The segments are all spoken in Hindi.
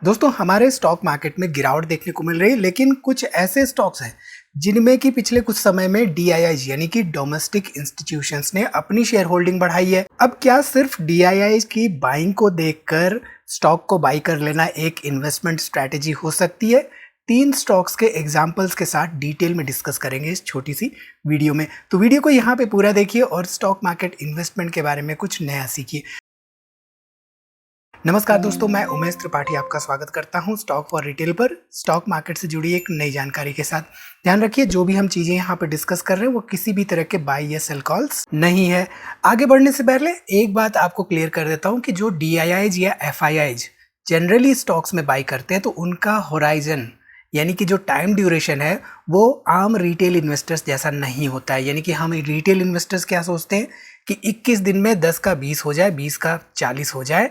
दोस्तों हमारे स्टॉक मार्केट में गिरावट देखने को मिल रही है, लेकिन कुछ ऐसे स्टॉक्स हैं जिनमें कि पिछले कुछ समय में डीआईआईज यानी कि डोमेस्टिक इंस्टीट्यूशंस ने अपनी शेयर होल्डिंग बढ़ाई है। अब क्या सिर्फ डीआईआईज की बाइंग को देखकर स्टॉक को बाई कर लेना एक इन्वेस्टमेंट स्ट्रैटेजी हो सकती है? 3 स्टॉक्स के एग्जाम्पल्स के साथ डिटेल में डिस्कस करेंगे इस छोटी सी वीडियो में। तो वीडियो को यहाँ पे पूरा देखिए और स्टॉक मार्केट इन्वेस्टमेंट के बारे में कुछ नया सीखिए। नमस्कार दोस्तों, मैं उमेश त्रिपाठी आपका स्वागत करता हूं स्टॉक फॉर रिटेल पर स्टॉक मार्केट से जुड़ी एक नई जानकारी के साथ। ध्यान रखिए, जो भी हम चीजें यहां पर डिस्कस कर रहे हैं वो किसी भी तरह के बाय या सेल कॉल्स नहीं है। आगे बढ़ने से पहले एक बात आपको क्लियर कर देता हूं कि जो डीआईआईज या एफआईआईज जनरली स्टॉक्स में बाई करते हैं तो उनका होराइजन यानी कि जो टाइम ड्यूरेशन है वो आम रिटेल इन्वेस्टर्स जैसा नहीं होता है। यानी कि हम रिटेल इन्वेस्टर्स क्या सोचते हैं कि 21 दिन में 10 का 20 हो जाए, 20 का 40 हो जाए,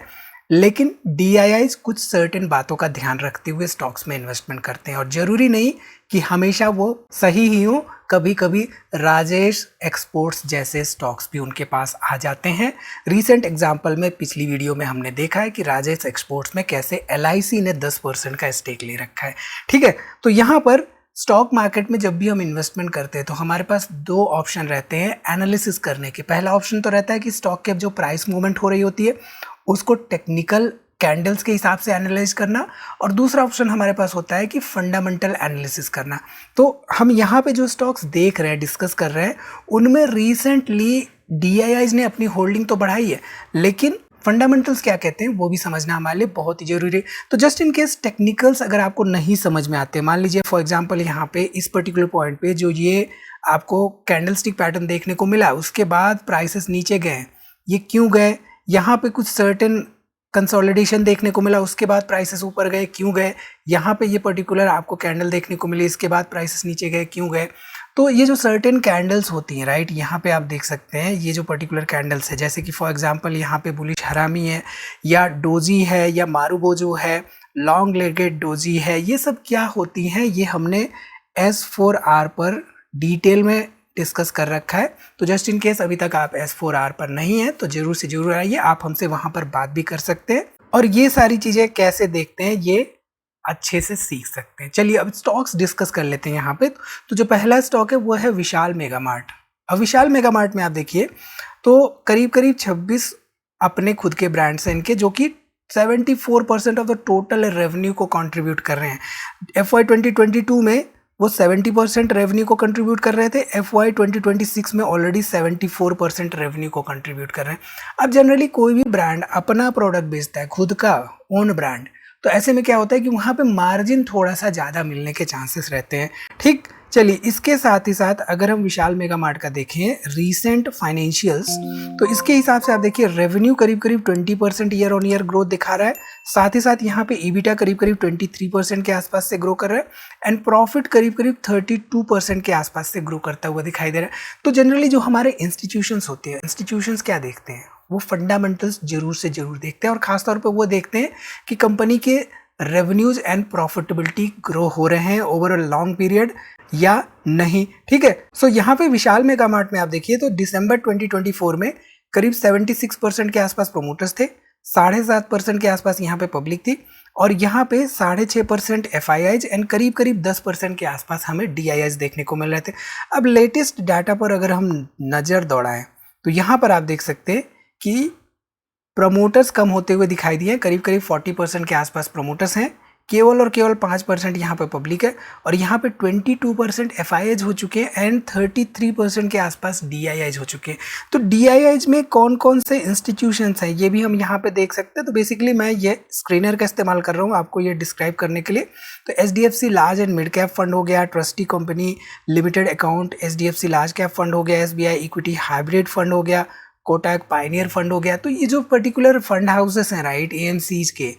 लेकिन डीआईआईज कुछ सर्टेन बातों का ध्यान रखते हुए स्टॉक्स में इन्वेस्टमेंट करते हैं और जरूरी नहीं कि हमेशा वो सही ही हो। कभी कभी राजेश एक्सपोर्ट्स जैसे स्टॉक्स भी उनके पास आ जाते हैं। रीसेंट एग्जांपल में पिछली वीडियो में हमने देखा है कि राजेश एक्सपोर्ट्स में कैसे एलआईसी ने 10% का स्टेक ले रखा है। ठीक है, तो यहाँ पर स्टॉक मार्केट में जब भी हम इन्वेस्टमेंट करते हैं तो हमारे पास 2 ऑप्शन रहते हैं एनालिसिस करने के। पहला ऑप्शन तो रहता है कि स्टॉक के जो प्राइस मूवमेंट हो रही होती है उसको टेक्निकल कैंडल्स के हिसाब से एनालाइज करना, और दूसरा ऑप्शन हमारे पास होता है कि फंडामेंटल एनालिसिस करना। तो हम यहाँ पे जो स्टॉक्स देख रहे हैं, डिस्कस कर रहे हैं, उनमें रिसेंटली डीआईआईज ने अपनी होल्डिंग तो बढ़ाई है, लेकिन फंडामेंटल्स क्या कहते हैं वो भी समझना हमारे लिए बहुत ही जरूरी है। तो जस्ट इन केस टेक्निकल्स अगर आपको नहीं समझ में आते, मान लीजिए फॉर एग्जांपल यहाँ पे इस पर्टिकुलर पॉइंट पे जो ये आपको कैंडलस्टिक पैटर्न देखने को मिला, उसके बाद प्राइसेस नीचे गए, ये क्यों गए? यहाँ पे कुछ सर्टेन कंसोलिडेशन देखने को मिला, उसके बाद प्राइसेस ऊपर गए, क्यों गए? यहाँ पे ये पर्टिकुलर आपको कैंडल देखने को मिली, इसके बाद प्राइसेस नीचे गए, क्यों गए? तो ये जो सर्टेन कैंडल्स होती हैं, राइट, यहाँ पे आप देख सकते हैं ये जो पर्टिकुलर कैंडल्स है, जैसे कि फॉर एग्जांपल यहाँ पे बुलिश हरामी है या डोजी है या मारुबोजो है, लॉन्ग लेगेड डोजी है, ये सब क्या होती हैं ये हमने S4R पर डिटेल में डिस्कस कर रखा है। तो जस्ट इन केस अभी तक आप S4R पर नहीं है तो जरूर से जरूर आइए, आप हमसे वहां पर बात भी कर सकते हैं और ये सारी चीजें कैसे देखते हैं ये अच्छे से सीख सकते हैं। चलिए अब स्टॉक्स डिस्कस कर लेते हैं यहाँ पे। तो जो पहला स्टॉक है वो है विशाल मेगा मार्ट। अब विशाल मेगा मार्ट में आप देखिए तो करीब करीब 26 अपने खुद के ब्रांड्स हैं इनके, जो कि 74% ऑफ द टोटल रेवेन्यू को कंट्रीब्यूट कर रहे हैं। FY 2022 में वो 70% रेवेन्यू को कंट्रीब्यूट कर रहे थे, FY 2026 में ऑलरेडी 74% रेवेन्यू को कंट्रीब्यूट कर रहे हैं। अब जनरली कोई भी ब्रांड अपना प्रोडक्ट बेचता है, खुद का ओन ब्रांड, तो ऐसे में क्या होता है कि वहाँ पे मार्जिन थोड़ा सा ज़्यादा मिलने के चांसेस रहते हैं। ठीक, चलिए इसके साथ ही साथ अगर हम विशाल मेगा मार्ट का देखें रीसेंट फाइनेंशियल्स, तो इसके हिसाब से आप देखिए रेवेन्यू करीब करीब 20% ईयर ऑन ईयर ग्रोथ दिखा रहा है, साथ ही साथ यहाँ पे ईबिटा करीब करीब 23% के आसपास से ग्रो कर रहा है एंड प्रॉफिट करीब करीब 32% के आसपास से ग्रो करता हुआ दिखाई दे रहा है। तो जनरली जो हमारे इंस्टीट्यूशंस होते हैं, इंस्टीट्यूशंस क्या देखते हैं, वो फंडामेंटल्स जरूर से जरूर देखते हैं और खासतौर पर वो देखते हैं कि कंपनी के रेवेन्यूज एंड प्रॉफिटेबिलिटी ग्रो हो रहे हैं ओवर अ लॉन्ग पीरियड या नहीं। ठीक है, सो यहाँ पे विशाल मेगा मार्ट में आप देखिए तो दिसंबर 2024 में करीब 76% के आसपास प्रोमोटर्स थे, 7.5% के आसपास यहाँ पे पब्लिक थी और यहाँ पे 6.5% एफआईआईज एंड करीब करीब 10% के आसपास हमें डीआईआईज देखने को मिल रहे थे। अब लेटेस्ट डाटा पर अगर हम नज़र दौड़ाएं तो यहाँ पर आप देख सकते हैं कि प्रमोटर्स कम होते हुए दिखाई दिए, करीब करीब 40% के आसपास प्रमोटर्स हैं, केवल और केवल 5% यहाँ पे पब्लिक है और यहाँ पे 22% एफआईआईज हो चुके हैं एंड 33% के आसपास डीआईआईज हो चुके हैं। तो डीआईआईज में कौन कौन से इंस्टीट्यूशंस हैं ये भी हम यहाँ पे देख सकते हैं। तो बेसिकली मैं ये स्क्रीनर का इस्तेमाल कर रहा हूँ आपको ये डिस्क्राइब करने के लिए। तो HDFC large and mid cap fund हो गया, trustee company limited account HDFC large cap fund हो गया, SBI इक्विटी हाइब्रिड फंड हो गया, कोटक पायनियर फंड हो गया। तो ये जो पर्टिकुलर फंड हाउसेस हैं, राइट, AMCs के,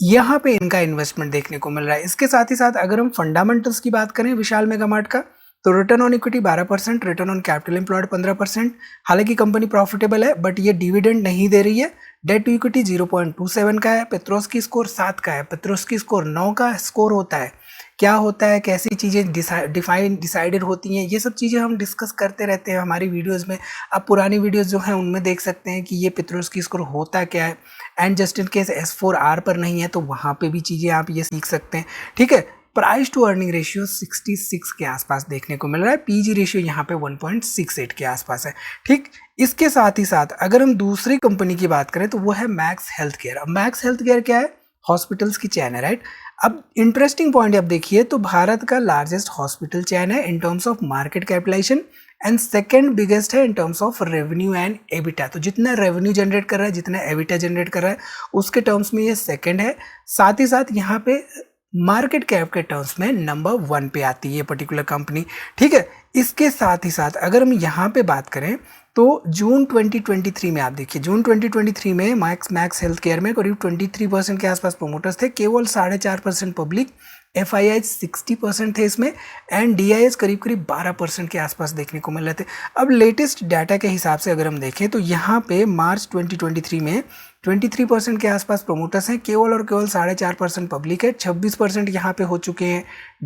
यहाँ पे इनका इन्वेस्टमेंट देखने को मिल रहा है। इसके साथ ही साथ अगर हम फंडामेंटल्स की बात करें विशाल मेगा मार्ट का, तो return on equity 12%, return on capital employed 15%। हालांकि कंपनी प्रॉफिटेबल है बट ये डिविडेंड नहीं दे रही है। डेट टू इक्विटी 0.27 का है। पेट्रोस्की स्कोर 7 का है। पेट्रोस्की स्कोर 9 का स्कोर होता है। क्या होता है, कैसी चीज़ें डिसाइडेड होती हैं, ये सब चीज़ें हम डिस्कस करते रहते हैं हमारी वीडियोस में। आप पुरानी वीडियोस जो हैं उनमें देख सकते हैं कि ये पेट्रोस्की स्कोर होता क्या है, and just in case S4R पर नहीं है तो वहाँ पे भी चीज़ें आप ये सीख सकते हैं। ठीक है, प्राइस टू अर्निंग रेशियो 66 के आसपास देखने को मिल रहा है, पीजी रेशियो यहाँ पे 1.68 के आसपास है। ठीक, इसके साथ ही साथ अगर हम दूसरी कंपनी की बात करें तो वो है मैक्स हेल्थ केयर। अब मैक्स हेल्थ केयर क्या है, हॉस्पिटल्स की चैन है, राइट। अब इंटरेस्टिंग पॉइंट आप देखिए तो भारत का लार्जेस्ट हॉस्पिटल चैन है in terms of market capitalization, and second biggest है in terms of revenue and EBITDA. तो जितना रेवेन्यू जनरेट कर रहा है, जितना एबिटा जनरेट कर रहा है, उसके टर्म्स में ये सेकंड है। साथ ही साथ यहाँ पे मार्केट कैप के टर्म्स में नंबर 1 पे आती है ये पर्टिकुलर कंपनी। ठीक है, इसके साथ ही साथ अगर हम यहाँ पे बात करें तो जून 2023 में आप देखिए, जून 2023 में मैक्स हेल्थ केयर में करीब 23% के आसपास प्रोमोटर्स थे, केवल 4.5% पब्लिक, FIIs 60% थे इसमें, एंड DIs करीब करीब 12% के आसपास देखने को मिल रहे थे। अब लेटेस्ट डाटा के हिसाब से अगर हम देखें तो यहाँ पे मार्च 2023 में 23% के आसपास प्रोमोटर्स हैं, केवल और केवल 4.5% पब्लिक है, 26% यहाँ पे हो चुके हैं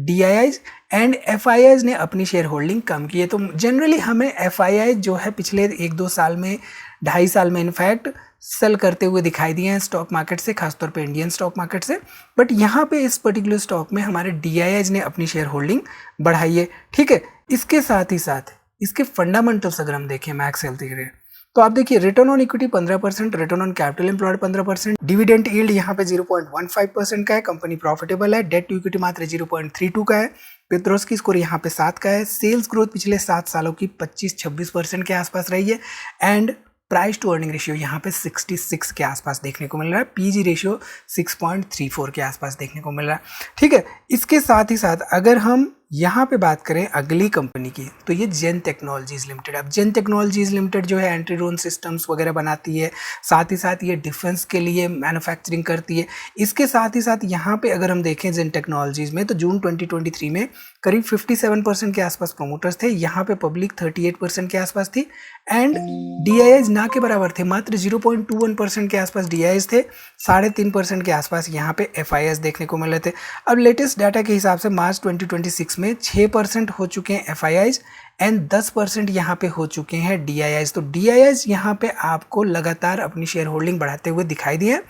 DIs, एंड FIIs ने अपनी शेयर होल्डिंग कम की है। तो जनरली हमें FII जो है पिछले 1-2 साल में, 2.5 साल में इनफैक्ट सेल करते हुए दिखाई दिए हैं स्टॉक मार्केट से, खासतौर पे इंडियन स्टॉक मार्केट से, बट यहाँ पे इस पर्टिकुलर स्टॉक में हमारे DIs ने अपनी शेयर होल्डिंग बढ़ाई है। ठीक है, इसके साथ ही साथ इसके फंडामेंटल्स अगर हम देखें मैक्स हेल्थ केयर, तो आप देखिए return on equity 15%, return on capital employed 15%, dividend yield यहाँ पे 0.15% का है, कंपनी प्रॉफिटेबल है, डेट टू इक्विटी मात्र 0.32 का है, पेट्रोस्की स्कोर यहाँ पे 7 का है, सेल्स ग्रोथ पिछले 7 सालों की 25-26% के आसपास रही है, and price to earning ratio यहाँ पे 66 के आसपास देखने को मिल रहा है, पीजी रेशियो 6.34 के आसपास देखने को मिल रहा है। ठीक है, इसके साथ ही साथ अगर हम यहाँ पे बात करें अगली कंपनी की तो ये जेन टेक्नोलॉजीज लिमिटेड। अब जेन टेक्नोलॉजीज लिमिटेड जो है एंटी ड्रोन सिस्टम्स वगैरह बनाती है, साथ ही साथ ये डिफेंस के लिए मैन्युफैक्चरिंग करती है। इसके साथ ही साथ यहाँ पे अगर हम देखें जेन टेक्नोलॉजीज में तो जून 2023 में करीब 57% के आसपास प्रोमोटर्स थे, यहाँ पे पब्लिक 38% के आसपास थी, एंड DIs ना के बराबर थे, मात्र 0.21% के आसपास DIs थे, 3.5% के आसपास यहाँ पे FIIs देखने को मिल रहे थे। अब लेटेस्ट डाटा के हिसाब से मार्च 2026 में 6% हो चुके हैं FIIs, एंड 10% यहाँ पे हो चुके हैं DIs। तो DIs यहाँ पे आपको लगातार अपनी शेयर होल्डिंग बढ़ाते हुए दिखाई दिए।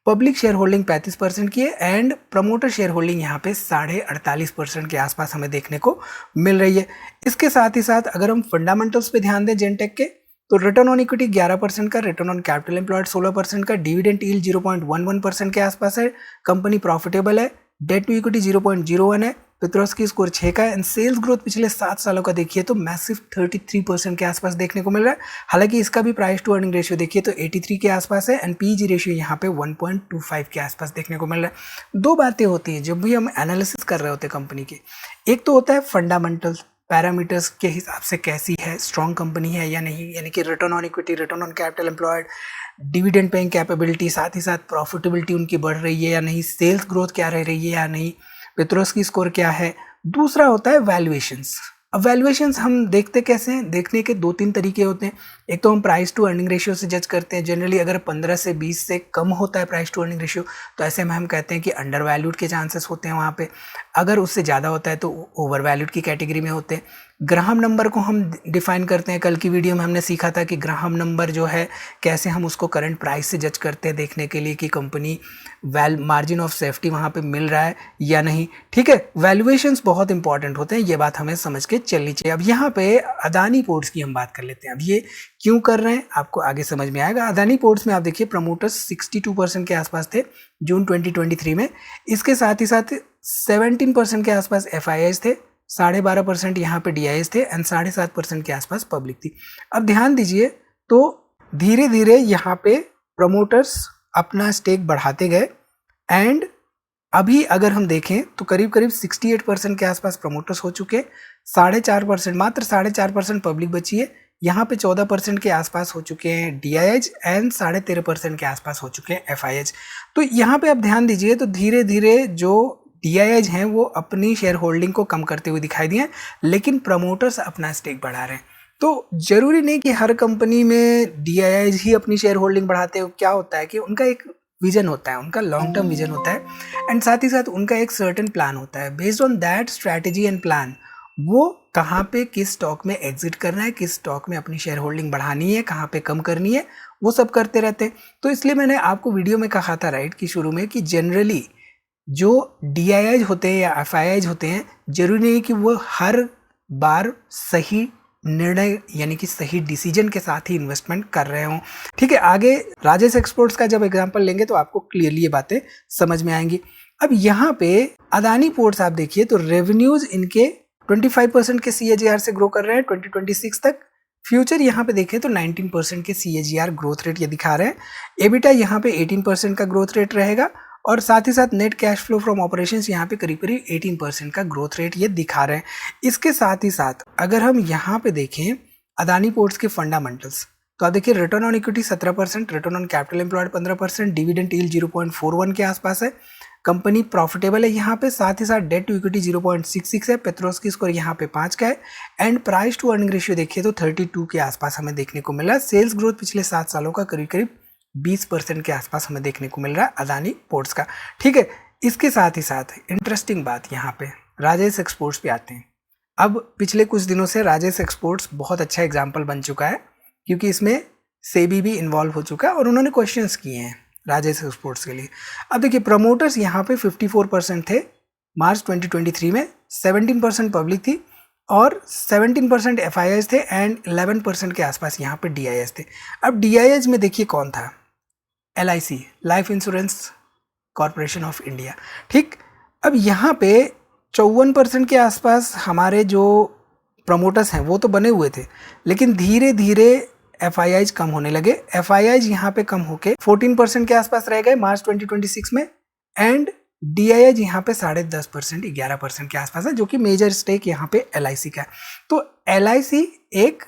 पब्लिक शेयर होल्डिंग 35% की है, एंड प्रमोटर शेयर होल्डिंग यहाँ पे 48.5% के आसपास हमें देखने को मिल रही है। इसके साथ ही साथ अगर हम फंडामेंटल्स पे ध्यान दें जेनटेक के, तो रिटर्न ऑन इक्विटी 11% का, रिटर्न ऑन कैपिटल एम्प्लॉयड 16% का, डिविडेंड यील्ड 0.11% के आसपास है, कंपनी प्रॉफिटेबल है, डेट टू इक्विटी 0.01 है, पेट्रोस्की स्कोर 6 का, एंड सेल्स ग्रोथ पिछले 7 सालों का देखिए तो मैसिव 33% के आसपास देखने को मिल रहा है। हालांकि इसका भी प्राइस टू अर्निंग रेशियो देखिए तो 83 के आसपास है, एंड पीजी रेशियो यहाँ पे 1.25 के आसपास देखने को मिल रहा है। दो बातें होती हैं जब भी हम एनालिसिस कर रहे होते हैं कंपनी के, एक तो होता है फंडामेंटल्स, पैरामीटर्स के हिसाब से कैसी है, स्ट्रॉन्ग कंपनी है या नहीं, यानी कि return on equity, return on capital employed, dividend paying capability, साथ ही साथ प्रॉफिटेबिलिटी उनकी बढ़ रही है या नहीं, सेल्स ग्रोथ क्या रह रही है या नहीं, पेट्रोस्की स्कोर क्या है। दूसरा होता है वैल्यूएशंस। अब वैल्यूएशंस हम देखते कैसे हैं, देखने के 2-3 तरीके होते हैं। एक तो हम प्राइस टू अर्निंग रेशियो से जज करते हैं, जनरली अगर 15 से 20 से कम होता है प्राइस टू अर्निंग रेशियो तो ऐसे में हम कहते हैं कि अंडर वैल्यूड के चांसेस होते हैं वहाँ पे, अगर उससे ज़्यादा होता है तो ओवर वैल्यूड की कैटेगरी में होते हैं। ग्राहम नंबर को हम डिफाइन करते हैं, कल की वीडियो में हमने सीखा था कि ग्राहम नंबर जो है कैसे हम उसको करंट प्राइस से जज करते हैं, देखने के लिए कि कंपनी मार्जिन ऑफ सेफ्टी वहाँ पे मिल रहा है या नहीं। ठीक है, वैल्यूएशंस बहुत इंपॉर्टेंट होते हैं, ये बात हमें समझ के चलनी चाहिए। अब यहाँ पे अदानी पोर्ट्स की हम बात कर लेते हैं। अब ये क्यों कर रहे हैं आपको आगे समझ में आएगा। अदानी पोर्ट्स में आप देखिए प्रमोटर्स 62% के आसपास थे जून 2023 में, इसके साथ ही साथ 17% के आसपास FIIs थे, 12.5% यहाँ पे DIs थे, एंड 7.5% के आसपास पब्लिक थी। अब ध्यान दीजिए तो धीरे धीरे यहाँ पे प्रमोटर्स अपना स्टेक बढ़ाते गए, एंड अभी अगर हम देखें तो करीब करीब 68% के आसपास प्रमोटर्स हो चुके, 4.5% मात्र 4.5% पब्लिक बची है, यहाँ पे 14% के आसपास हो चुके हैं DIs, एंड 13.5% के आसपास हो चुके हैं FIIs। तो यहाँ पे आप ध्यान दीजिए तो धीरे धीरे जो DIs हैं वो अपनी शेयर होल्डिंग को कम करते हुए दिखाई दिए, लेकिन प्रमोटर्स अपना स्टेक बढ़ा रहे हैं। तो जरूरी नहीं कि हर कंपनी में DIs ही अपनी शेयर होल्डिंग बढ़ाते हो। क्या होता है कि उनका एक विजन होता है, उनका लॉन्ग टर्म विजन होता है, एंड साथ ही साथ उनका एक सर्टेन प्लान होता है। Based on that strategy and plan वो कहाँ पे किस स्टॉक में एग्जिट करना है, किस स्टॉक में अपनी शेयर होल्डिंग बढ़ानी है, कहाँ पे कम करनी है, वो सब करते रहते हैं। तो इसलिए मैंने आपको वीडियो में कहा था राइट कि शुरू में कि जनरली जो DIIs होते हैं या FIIs होते हैं, जरूरी नहीं कि वो हर बार सही निर्णय यानी कि सही डिसीजन के साथ ही इन्वेस्टमेंट कर रहे हों। ठीक है, आगे राजेश एक्सपोर्ट्स का जब एग्जांपल लेंगे तो आपको क्लियरली ये बातें समझ में आएंगी। अब यहाँ पे अदानी पोर्ट्स आप देखिए तो रेवेन्यूज इनके 25% के CAGR से ग्रो कर रहे हैं 2026 तक। फ्यूचर यहाँ पे देखें तो 19% के CAGR ग्रोथ रेट ये दिखा रहे हैं। एबिटा यहाँ पे 18% का ग्रोथ रेट रहेगा और साथ ही साथ net cash flow from operations यहाँ पे करीब करीब 18% का ग्रोथ रेट ये दिखा रहे हैं। इसके साथ ही साथ अगर हम यहाँ पे देखें अदानी पोर्ट्स के फंडामेंटल्स तो आप देखिए return on equity 17%, return on capital employed 15%, dividend yield 0.41 के आसपास है। कंपनी प्रॉफिटेबल है यहाँ पे, साथ ही साथ डेट टू इक्विटी 0.66 है, पेट्रोस्की स्कोर यहाँ पे 5 का है, and price to earning ratio देखिए तो 32 के आसपास हमें देखने को मिला। सेल्स ग्रोथ पिछले 7 सालों का करीब करीब 20% के आसपास हमें देखने को मिल रहा है अदानी पोर्ट्स का। ठीक है, इसके साथ ही साथ इंटरेस्टिंग बात यहाँ पे राजेश एक्सपोर्ट्स पे आते हैं। अब पिछले कुछ दिनों से राजेश एक्सपोर्ट्स बहुत अच्छा एग्जाम्पल बन चुका है क्योंकि इसमें सेबी भी इन्वॉल्व हो चुका है और उन्होंने क्वेश्चंस किए हैं राजेश एक्सपोर्ट्स के लिए। अब देखिए प्रमोटर्स यहाँ पे 54% थे मार्च 2023 में, 17% पब्लिक थी और 17% FIIs थे एंड 11% के आसपास यहाँ पे DIIs थे। अब DIIs में देखिए कौन था, LIC life insurance corporation of India. ठीक, अब यहाँ पे 54% के आसपास हमारे जो प्रमोटर्स हैं वो तो बने हुए थे, लेकिन धीरे धीरे FIIs कम होने लगे। FIIs यहाँ पे कम होके 14% के आसपास रह गए मार्च 2026 में, एंड DIIs यहाँ पे 10.5% 11% के आसपास है, जो कि मेजर स्टेक यहाँ पे LIC का है। तो LIC एक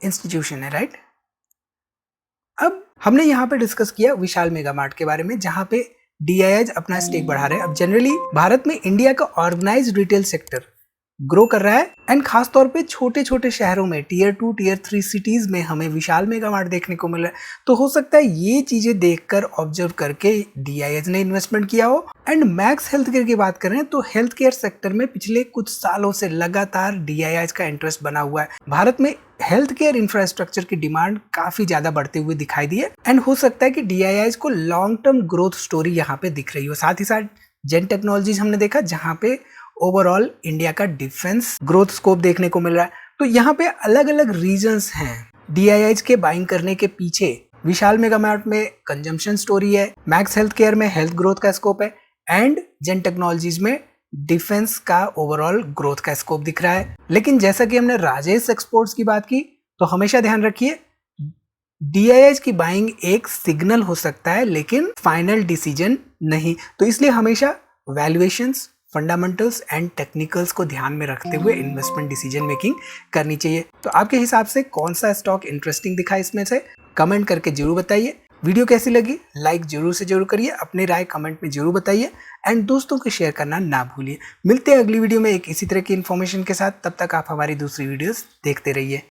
इंस्टीट्यूशन है राइट। अब हमने यहाँ पे डिस्कस किया विशाल मेगा मार्ट के बारे में जहाँ पे DIIs अपना स्टेक बढ़ा रहे हैं। अब जनरली भारत में इंडिया का ऑर्गेनाइज्ड रिटेल सेक्टर ग्रो कर रहा है एंड खास तौर पे छोटे छोटे शहरों में टियर 2 टियर 3 सिटीज में हमें विशाल मेगा मार्ट देखने को मिल रहा है। तो हो सकता है ये चीजें देखकर ऑब्जर्व करके DIIs ने इन्वेस्टमेंट किया हो। एंड मैक्स हेल्थ केयर की बात करें तो हेल्थ केयर सेक्टर में पिछले कुछ सालों से लगातार DIIs का इंटरेस्ट बना हुआ है। भारत में हेल्थ केयर इंफ्रास्ट्रक्चर की डिमांड काफी ज्यादा बढ़ते हुए दिखाई दी है एंड हो सकता है कि DIIs को लॉन्ग टर्म ग्रोथ स्टोरी यहाँ पे दिख रही हो। साथ ही साथ जेन टेक्नोलॉजीज हमने देखा जहाँ पे ओवरऑल इंडिया का डिफेंस ग्रोथ स्कोप देखने को मिल रहा है। तो यहाँ पे अलग अलग रीजंस हैं DIIs के बाइंग करने के पीछे। विशाल मेगा मार्ट में कंजम्पशन स्टोरी है, मैक्स हेल्थ केयर में हेल्थ ग्रोथ का स्कोप है एंड जेन टेक्नोलॉजीज में डिफेंस का ओवरऑल ग्रोथ का स्कोप दिख रहा है। लेकिन जैसा कि हमने राजेश एक्सपोर्ट्स की बात की तो हमेशा ध्यान रखिए DIIs की बाइंग एक सिग्नल हो सकता है लेकिन फाइनल डिसीजन नहीं। तो इसलिए हमेशा वैल्यूएशंस, फंडामेंटल्स एंड टेक्निकल्स को ध्यान में रखते हुए इन्वेस्टमेंट डिसीजन मेकिंग करनी चाहिए। तो आपके हिसाब से कौन सा स्टॉक इंटरेस्टिंग दिखा इसमें से कमेंट करके जरूर बताइए। वीडियो कैसी लगी लाइक जरूर से जरूर करिए, अपनी राय कमेंट में जरूर बताइए एंड दोस्तों को शेयर करना ना भूलिए। मिलते हैं अगली वीडियो में एक इसी तरह की इन्फॉर्मेशन के साथ, तब तक आप हमारी दूसरी वीडियोस देखते रहिए।